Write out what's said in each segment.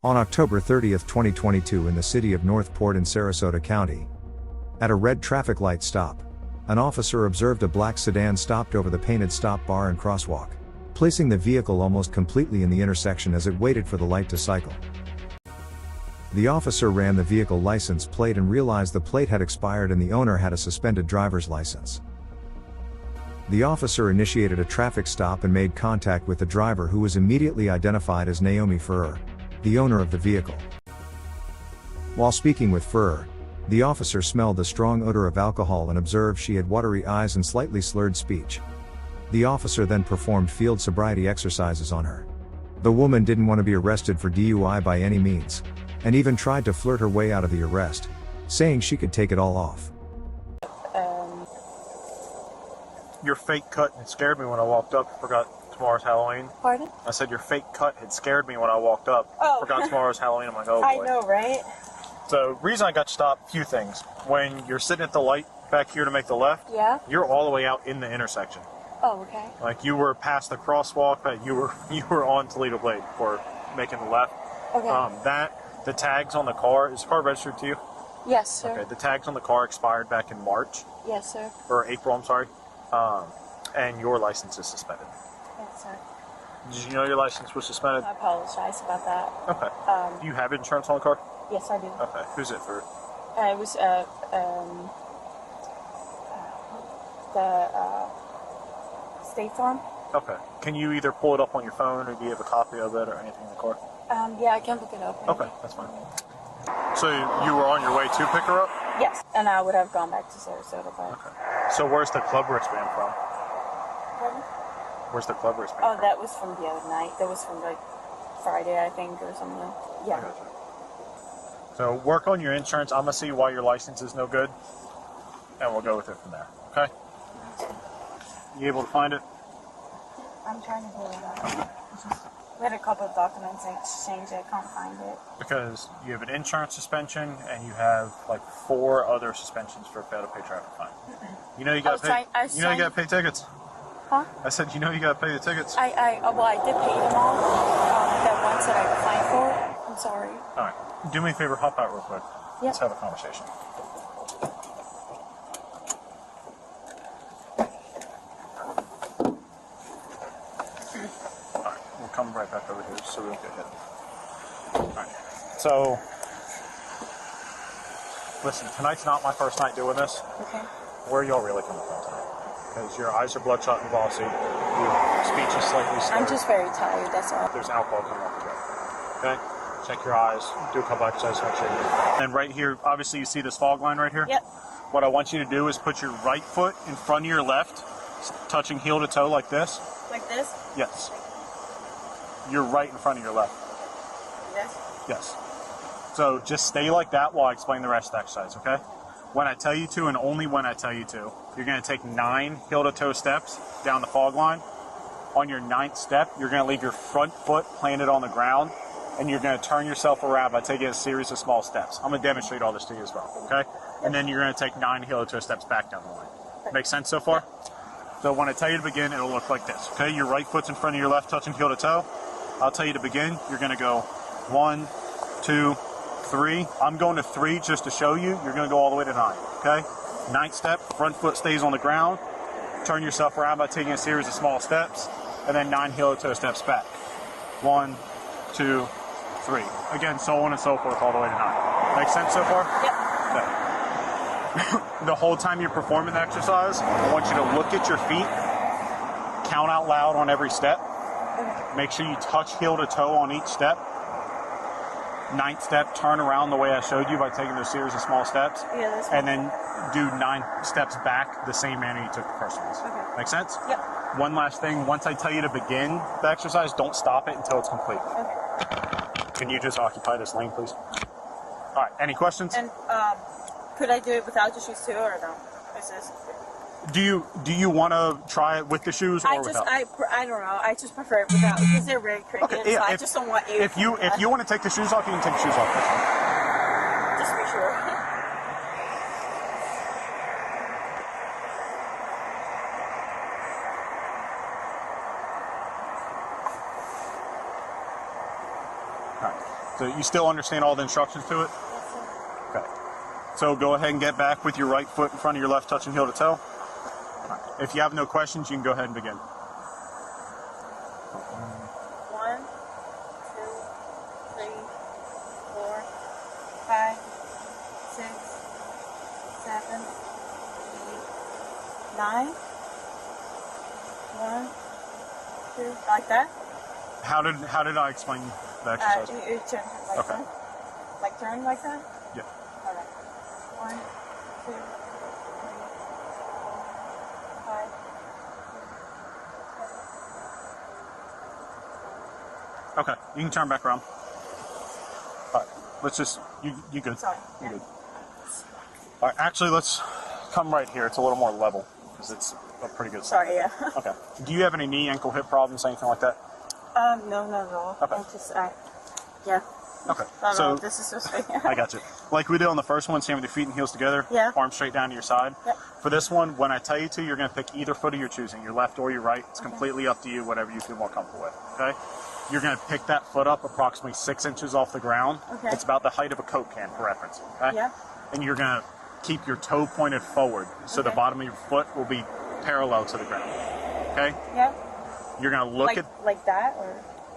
On October 30, 2022 in the city of Northport in Sarasota County. At a red traffic light stop, an officer observed a black sedan stopped over the painted stop bar and crosswalk, placing the vehicle almost completely in the intersection as it waited for the light to cycle. The officer ran the vehicle license plate and realized the plate had expired and the owner had a suspended driver's license. The officer initiated a traffic stop and made contact with the driver, who was immediately identified as Naomi Furrer, the owner of the vehicle. While speaking with Furrer, the officer smelled the strong odor of alcohol and observed she had watery eyes and slightly slurred speech. The officer then performed field sobriety exercises on her. The woman didn't want to be arrested for DUI by any means, and even tried to flirt her way out of the arrest, saying she could take it all off. Your fake cut had scared me when I walked up. Forgot tomorrow's Halloween. Pardon? I said your fake cut had scared me when I walked up. Oh. Forgot tomorrow's Halloween. I'm like, oh boy. I know, right? So, reason I got stopped, few things. When you're sitting at the light back here to make the left, Yeah. you're all the way out in the intersection. Oh, okay. Like you were past the crosswalk, but you were on Toledo Blade for making the left. Okay. The tags on the car, is the car registered to you? Yes, sir. Okay, the tags on the car expired back in March. Yes, sir. Or April, I'm sorry. And your license is suspended. Yes, sir. Did you know your license was suspended? I apologize about that. Okay. Do you have insurance on the car? Yes, I do. Okay. Who's it for? It was the State Farm. Okay. Can you either pull it up on your phone, or do you have a copy of it, or anything in the car? Yeah, I can look it up. Maybe. Okay, that's fine. So you were on your way to pick her up? Yes, and I would have gone back to Sarasota, but... Okay. So where's the club wristband from? Pardon? Where's the club wristband Oh, from? that was from the other night. That was from, like, Friday, I think, or something. Yeah. I gotcha. So work on your insurance. I'm going to see why your license is no good, and we'll go with it from there, okay? You able to find it? I'm trying to pull it up. We had a couple of documents exchanged. I can't find it. Because you have an insurance suspension, and you have like 4 other suspensions for fail to pay traffic fine. You know you got to pay. You know you got to pay tickets. Huh? I said you know you got to pay the tickets. Well, I did pay them all. That ones that I applied for. I'm sorry. All right. Do me a favor. Hop out real quick. Yep. Let's have a conversation. All right. We'll come right back over here so we don't get hit. All right. So, listen. Tonight's not my first night doing this. Okay. Where are y'all really coming from tonight? Because your eyes are bloodshot and glossy. Your speech is slightly slurred. I'm just very tired, that's all. There's alcohol coming off the go. Okay? Check your eyes. Do a couple exercises. Make sure you're... And right here, obviously you see this fog line right here? Yep. What I want you to do is put your right foot in front of your left, touching heel to toe like this. Like this? Yes. You're right in front of your left. Yes? Yes. So just stay like that while I explain the rest of the exercise, okay? When I tell you to, and only when I tell you to, you're going to take 9 heel-to-toe steps down the fog line. On your 9th step, you're going to leave your front foot planted on the ground, and you're going to turn yourself around by taking a series of small steps. I'm going to demonstrate all this to you as well, okay? And then you're going to take 9 heel-to-toe steps back down the line. Make sense so far? So when I tell you to begin, it'll look like this, okay? Your right foot's in front of your left, touching heel-to-toe. I'll tell you to begin. You're going to go 1, 2, 3. I'm going to 3 just to show you. You're going to go all the way to 9, okay? 9th step, front foot stays on the ground. Turn yourself around by taking a series of small steps, and then 9 heel-to-toe steps back. 1, 2, 3. Again, so on and so forth all the way to 9. Make sense so far? Yep. Okay. The whole time you're performing the exercise, I want you to look at your feet, count out loud on every step. Make sure you touch heel to toe on each step. 9th step, turn around the way I showed you by taking those series of small steps. Yeah, that's and then do 9 steps back the same manner you took the first ones. Okay. Make sense? Yep. One last thing, once I tell you to begin the exercise, don't stop it until it's complete. Okay. Can you just occupy this lane, please? All right, any questions? And could I do it without the shoes too, or no? Is this... Do you want to try it with the shoes or without? I don't know. I just prefer it without because they're very cricket. Okay, yeah, so I just don't want you. If you want to take the shoes off, you can take the shoes off. That's fine. Just be sure. All right. So you still understand all the instructions to it? Yes, sir. Okay. So go ahead and get back with your right foot in front of your left, touching heel to toe. Right. If you have no questions, you can go ahead and begin. 1, 2, 3, 4, 5, 6, 7, 8, 9. 1, 2, like that. How did I explain the exercise? You turn like Okay. that. Like turn like that. Yeah. All right. 1, 2, 3, 4, 5. Okay. You can turn back around. All right. Let's just you good. Sorry. You good. All right. Actually, let's come right here. It's a little more level because it's a pretty good. Sorry. Yeah. Okay. Do you have any knee, ankle, hip problems, anything like that? No, not at all. Okay. I just yeah. Okay. No, So this is just I got you. Like we did on the first one, stand with your feet and heels together. Yeah. Arms straight down to your side. Yep. For this one, when I tell you to, you're going to pick either foot of your choosing, your left or your right. It's completely up to you, whatever you feel more comfortable with. Okay. You're going to pick that foot up approximately 6 inches off the ground. Okay. It's about the height of a Coke can, for reference. Okay. Yeah. And you're going to keep your toe pointed forward, so the Okay. bottom of your foot will be parallel to the ground. Okay. Yeah. You're going to look like that or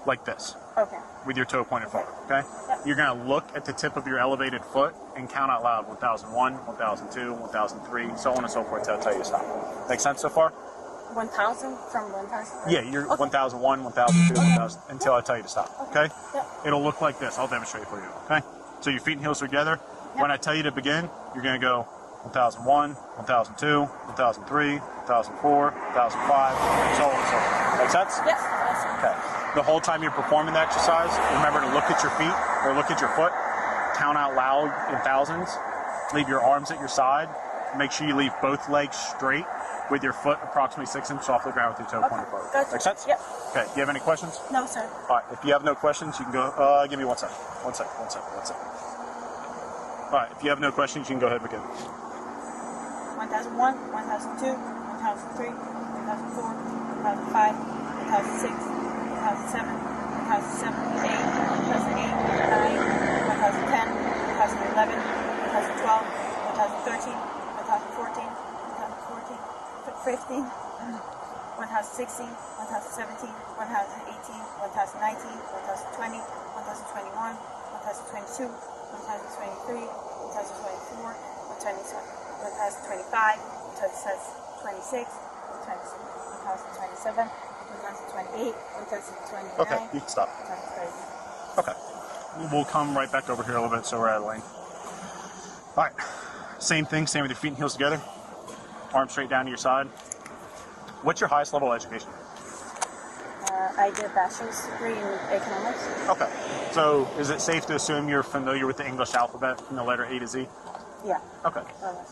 like this. okay. With your toe pointed forward, okay? Yep. You're going to look at the tip of your elevated foot and count out loud 1001, 1002, 1003, so on and so forth till I tell you to stop. Make sense so far? 1,000 from 1,000. Yeah, you're Okay. 1001, 1002, 1000 until I tell you to stop, okay? Yep. It'll look like this. I'll demonstrate for you, okay? So your feet and heels are together. Yep. When I tell you to begin, you're going to go 1001, 1002, 1003, 1004, 1005, and so on and so forth. Make sense? Yes. Okay. The whole time you're performing the exercise, remember to look at your feet or look at your foot, count out loud in thousands, leave your arms at your side, make sure you leave both legs straight with your foot approximately 6 inches off the ground with your toe pointed forward. Gotcha. Make sense? Yep. Okay, do you have any questions? No, sir. All right, if you have no questions, you can go, give me 1 second. 1 second, 1 second, 1 second. All right, if you have no questions, you can go ahead and begin. 1,001, 1,002, 1,003, 1,004, 1,005, 1,006, 1,007, 1,007, 8, 1,008, 9, 1,010, 1,011, 1,012, 1,013, 1,014, 1,015, 1,016, 1,017, 1,018, 1,019, 1,020, 1,021, 1,022, 1,023, 1,024, 1,025, 1,026, 1,027, 1,028, 1,029. Okay, you can stop. 1,030. Okay. We'll come right back over here a little bit so we're out of lane. All right. Same thing, stand with your feet and heels together. Arms straight down to your side. What's your highest level of education? I did a bachelor's degree in economics. Okay. So is it safe to assume you're familiar with the English alphabet from the letter A to Z? Yeah. Okay.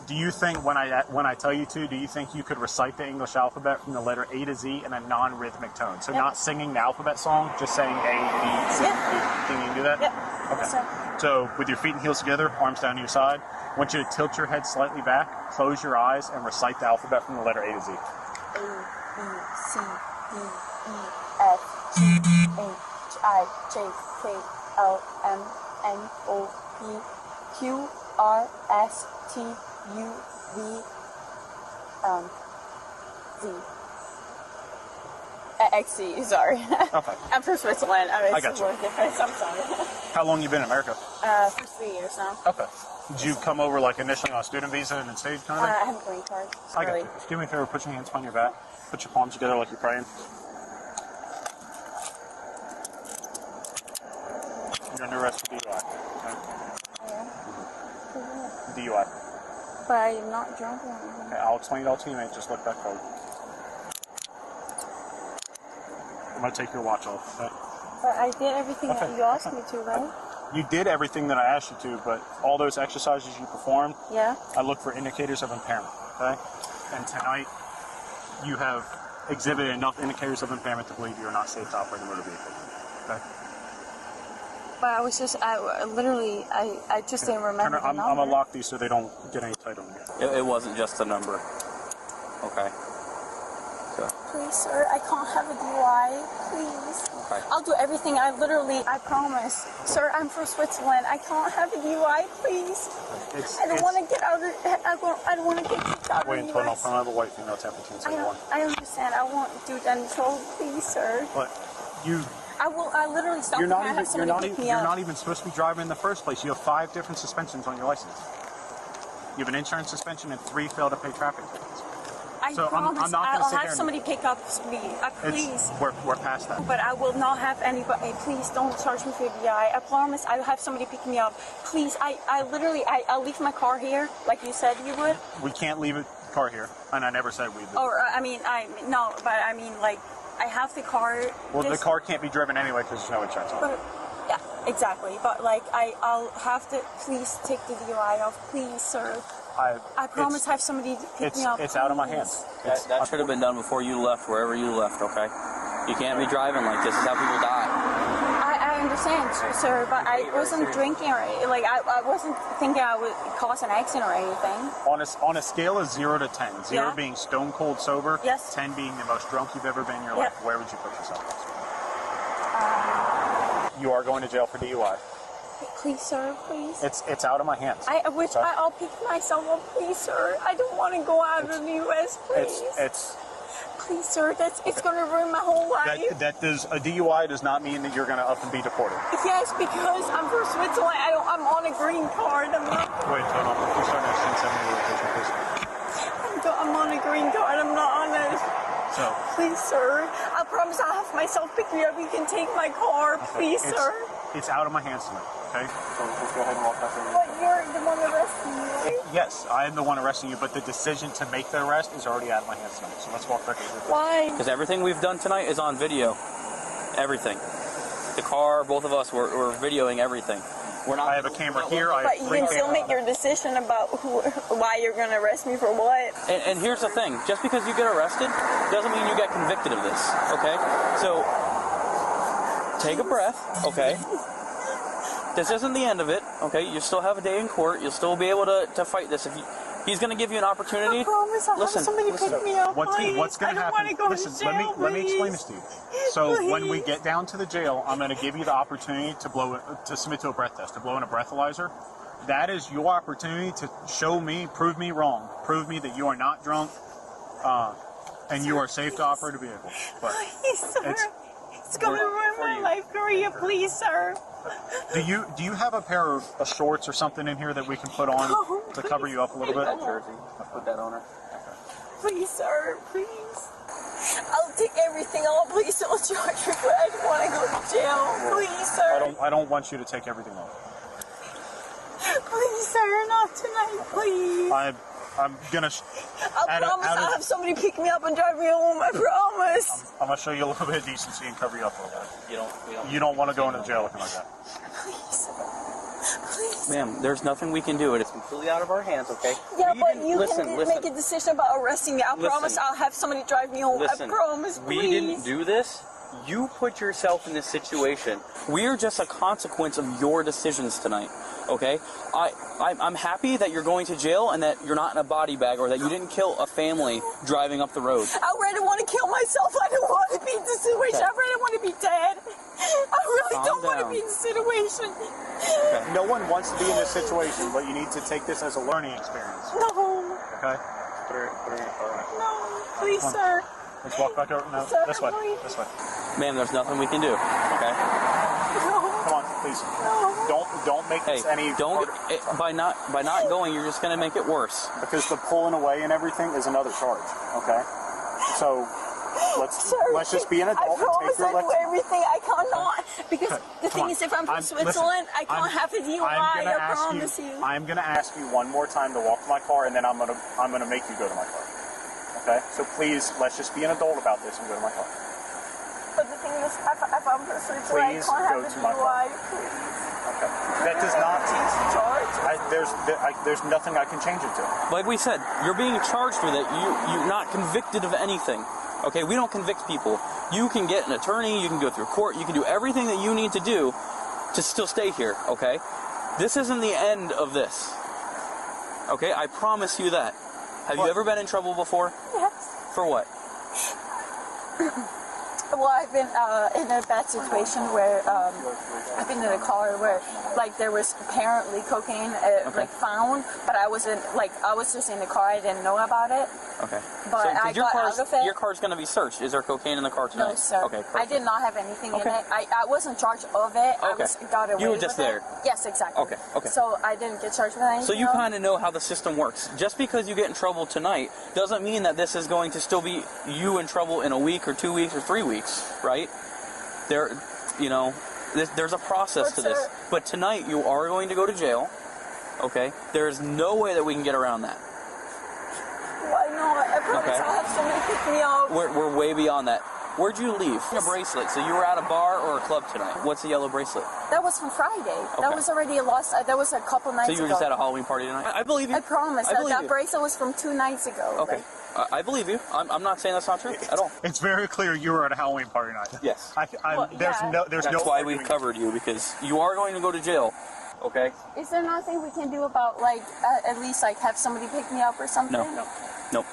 Do you think when I tell you to, do you think you could recite the English alphabet from the letter A to Z in a non-rhythmic tone? So Yep. not singing the alphabet song, just saying A, B, C, D. Think you can do that? Yep. Okay. Yes, sir. So with your feet and heels together, arms down to your side, I want you to tilt your head slightly back, close your eyes, and recite the alphabet from the letter A to Z. A, B, C, D, E, F, G, H, I, J, K, L, M, N, O, P, Q, R, S, T, U, V, Z. XC, sorry. Okay. I'm from Switzerland. I It's got you. more different. I'm sorry. How long you been in America? For 3 years now. Okay. Did you come over like initially on a student visa and then stayed kind of thing? I have a green card. I got Sorry. you. Just do me a favor, put your hands behind your back, put your palms together like you're praying. You're under arrest for DUI. Okay? DUI. But I'm not drunk or anything. Okay, I'll explain it all to you, mate. Just look back forward. I'm gonna take your watch off. Okay? But I did everything Okay. that you asked me to, right? You did everything that I asked you to, but all those exercises you performed, Yeah. I look for indicators of impairment. Okay? And tonight, you have exhibited enough indicators of impairment to believe you are not safe to operate a motor vehicle. Okay? But I was just, I just didn't remember the I'm number. gonna lock these so they don't get any tight on you. It wasn't just a number. Okay. So please, sir. I can't have a DUI. Please. Okay. I'll do everything. I promise. Sir, I'm from Switzerland. I can't have a DUI, please. I don't want to get out of. I don't want to get kicked out of the US. I have a white female temp 1571. I understand. I won't do that until, please, sir. But you. I literally stopped. You're not even supposed to be driving in the first place. You have 5 different suspensions on your license. You have an insurance suspension and 3 fail to pay traffic tickets. I promise I'll have somebody pick up me. Please. We're past that. But I will not have anybody. Please don't charge me for DUI. I promise I'll have somebody pick me up. Please. I'll leave my car here, like you said you would. We can't leave a car here, and I never said we would. Or I mean, like I have the car. Well, the car can't be driven anyway because there's no insurance on it. Yeah, exactly. But like I'll have to. Please take the DUI off, please, sir. I promise I have somebody to pick me up. It's out of my hands. That should have been done before you left, wherever you left, okay? You can't be driving like this. This is how people die. I understand, sir, but I wasn't drinking or like I wasn't thinking I would cause an accident or anything. On a scale of 0 to 10, 0 being stone cold sober, yes. 10 being the most drunk you've ever been in your life, where would you put yourself? You are going to jail for DUI. Please, sir, please. It's out of my hands. I'll pick myself up, please, sir. I don't want to go out of the U.S., please. Please, sir, it's going to ruin my whole life. A DUI does not mean that you're going to up and be deported. Yes, because I'm from Switzerland. I'm on a green card. I'm not. Wait, hold on. You're starting to send me location, please. I'm on a green card. I'm not on a. So. Please, sir. I promise I'll have myself pick me up. You can take my car, please, sir. It's out of my hands tonight, okay? So let's go ahead and walk back over. But you're the one arresting me, right? Yes, I am the one arresting you, but the decision to make the arrest is already out of my hands tonight. So let's walk back over. Why? Because everything we've done tonight is on video. Everything. The car, both of us, we're videoing everything. I have a camera here. But you can still make your decision about why you're going to arrest me for what. And here's the thing. Just because you get arrested doesn't mean you get convicted of this, okay? So, take a breath, okay? This isn't the end of it, okay? You still have a day in court. You'll still be able to fight this. He's going to give you an opportunity. I promise I'll have somebody pick me up. What's going to happen? I don't want to go to jail, let me explain this to you. So please. when we get down to the jail, I'm going to give you the opportunity to submit to a breath test, to blow in a breathalyzer. That is your opportunity to prove me wrong, prove me that you are not drunk, and you are safe to operate a vehicle. But please, sir. It's going to ruin my life career, please, sir. Do you have a pair of shorts or something in here that we can put on to cover you up a little bit? That jersey. I'll put that on her. Please, sir, please. I'll take everything off. Please don't charge me for it. I don't want to go to jail. Please, sir. I don't want you to take everything off. Please, sir, not tonight, please. I'm gonna. I promise I'll have somebody pick me up and drive me home. I promise. I'm gonna show you a little bit of decency and cover you up a little bit. You don't want to go into jail looking like that. Please. Please. Ma'am, there's nothing we can do. It is completely out of our hands, okay? Yeah, but you can make a decision about arresting me. I promise I'll have somebody drive me home. I promise, please. We didn't do this. You put yourself in this situation. We are just a consequence of your decisions tonight, okay? I'm happy that you're going to jail and that you're not in a body bag or that you didn't kill a family driving up the road. I really want to kill myself. I don't want to be in this situation. I really want to be dead. I really don't want to be in this situation. Okay. No one wants to be in this situation, but you need to take this as a learning experience. No. Okay? Put her in your car. No, please, sir. Let's walk back over. No, sir, this way. please. This way. Ma'am, there's nothing we can do, okay? No. Come on, please. No. Don't make this any. By not going, you're just gonna make it worse. Because the pulling away and everything is another charge. Okay. So let's just be an adult. I promise and take your I do everything. I cannot because the thing is, if I'm from Switzerland, I can't have a DUI. I promise you. I'm gonna ask you one more time to walk to my car, and then I'm gonna make you go to my car. Okay. So please, let's just be an adult about this and go to my car. But the thing is, if I'm from Switzerland, I can't have a DUI. Please. Okay. That does not there's nothing I can change it to. Like we said, you're being charged with it. You're not convicted of anything. Okay, we don't convict people. You can get an attorney, you can go through court, you can do everything that you need to do to still stay here, okay? This isn't the end of this. Okay, I promise you that. Have you ever been in trouble before? Yes. For what? Well, I've been in a bad situation where I've been in a car where like there was apparently cocaine like found, but I wasn't like I was just in the car. I didn't know about it. Okay. But so, I got out of it. Your car's going to be searched. Is there cocaine in the car tonight? No, sir. Okay. Perfect. I did not have anything in it. I wasn't charged of it. Okay. Got away You were just with there. It. Yes, exactly. Okay. Okay. So I didn't get charged with anything. So you kind of know how the system works. Just because you get in trouble tonight doesn't mean that this is going to still be you in trouble in a week or 2 weeks or 3 weeks, right? There's a process to this. But tonight you are going to go to jail. Okay. There's no way that we can get around that. Why not? I promise I'll have somebody pick me up. We're way beyond that. Where'd you leave? A bracelet. So you were at a bar or a club tonight. What's the yellow bracelet? That was from Friday. Okay. That was already lost. That was a couple nights ago. So you were just at a Halloween party tonight? I believe you. I promise. That bracelet was from 2 nights ago. Okay. Like, I believe you. I'm not saying that's not true at all. It's very clear you were at a Halloween party night. Yes. There's That's why we've covered you, because you are going to go to jail. Okay. Is there nothing we can do about like at least like have somebody pick me up or something? No. Nope.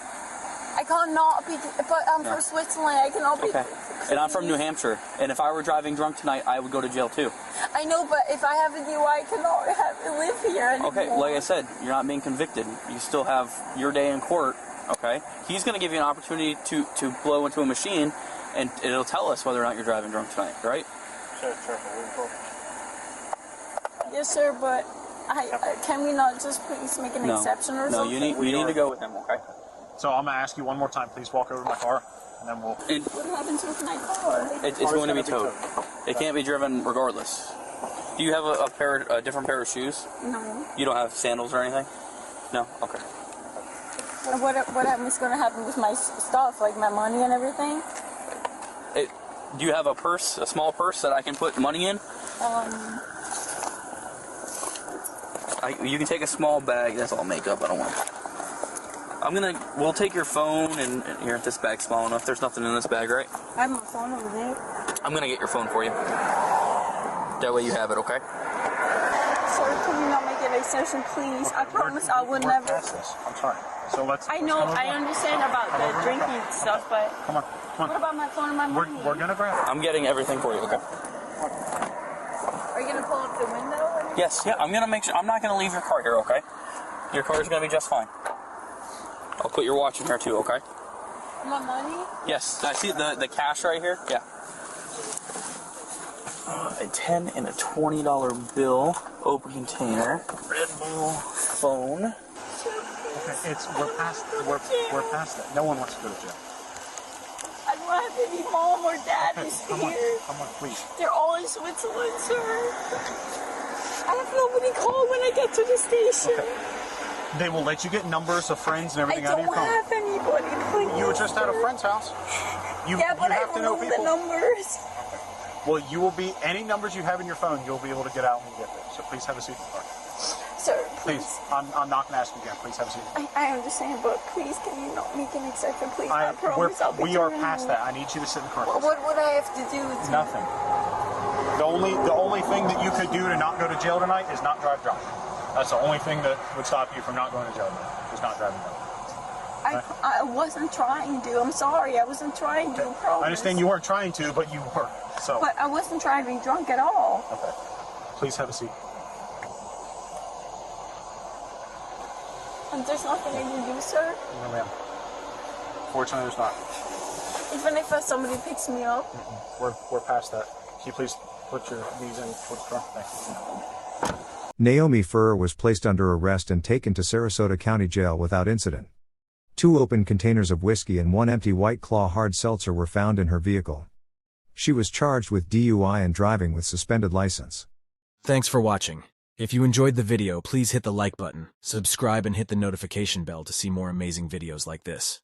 I cannot be. But I'm from Switzerland. I cannot be. Okay. And I'm from New Hampshire. And if I were driving drunk tonight, I would go to jail too. I know, but if I have a DUI, I cannot live here anymore. Okay. Like I said, you're not being convicted. You still have your day in court. Okay. He's going to give you an opportunity to blow into a machine, and it'll tell us whether or not you're driving drunk tonight, right? Sure. Yes, sir. But can we not just please make an exception or something? No, you need to go with him. Okay. So I'm gonna ask you one more time. Please walk over to my car, and then we'll. What happens with my car? It's going to be towed. It can't be driven regardless. Do you have a different pair of shoes? No. You don't have sandals or anything? No. Okay. What is going to happen with my stuff, like my money and everything? Do you have a purse, a small purse that I can put money in? You can take a small bag. That's all makeup. I don't want. We'll take your phone and here, this bag's small enough. There's nothing in this bag, right? I have my phone over there. I'm gonna get your phone for you. That way you have it, okay? Sir, can you not make an exception, please? I promise I will never. I'm sorry. So let's. I know, I understand about the drinking stuff, but. Come on. What about my phone and my money? We're gonna grab it. I'm getting everything for you, okay? Are you gonna pull up the window? Yes, yeah, I'm gonna make sure. I'm not gonna leave your car here, okay? Your car's gonna be just fine. I'll put your watch in here too, okay? My money? Yes, I see the cash right here. Yeah. A $10 and a $20 bill, open container, Red Bull, phone. Okay, we're past that. No one wants to go to jail. I don't have any mom or dad who's here. Come on, please. They're all in Switzerland, sir. I have nobody call when I get to the station. Okay. They will let you get numbers of friends and everything out of your phone. I don't have anybody, please. You were just at a friend's house. But I don't know the numbers. Well, you will be, any numbers you have in your phone, you'll be able to get out when you get there. So please have a seat in the car. Sir, please. I'm not going to ask you again. Please have a seat. I understand, but please, can you not make an exception, please? I promise I'll be we are past that. I need you to sit in the car. What would I have to do? Nothing. The only thing that you could do to not go to jail tonight is not drive drunk. That's the only thing that would stop you from not going to jail tonight, is not driving drunk. I wasn't trying to. I'm sorry. I wasn't trying to. I understand you weren't trying to, but you were. So. But I wasn't driving drunk at all. Okay. Please have a seat. And there's nothing I can do, sir? No, ma'am. Fortunately, there's not. Even if somebody picks me up? We're past that. Can you please put your knees in towards the front? Thank you. Naomi Furrer was placed under arrest and taken to Sarasota County Jail without incident. 2 open containers of whiskey and 1 empty White Claw hard seltzer were found in her vehicle. She was charged with DUI and driving with suspended license. Thanks for watching. If you enjoyed the video, please hit the like button, subscribe and hit the notification bell to see more amazing videos like this.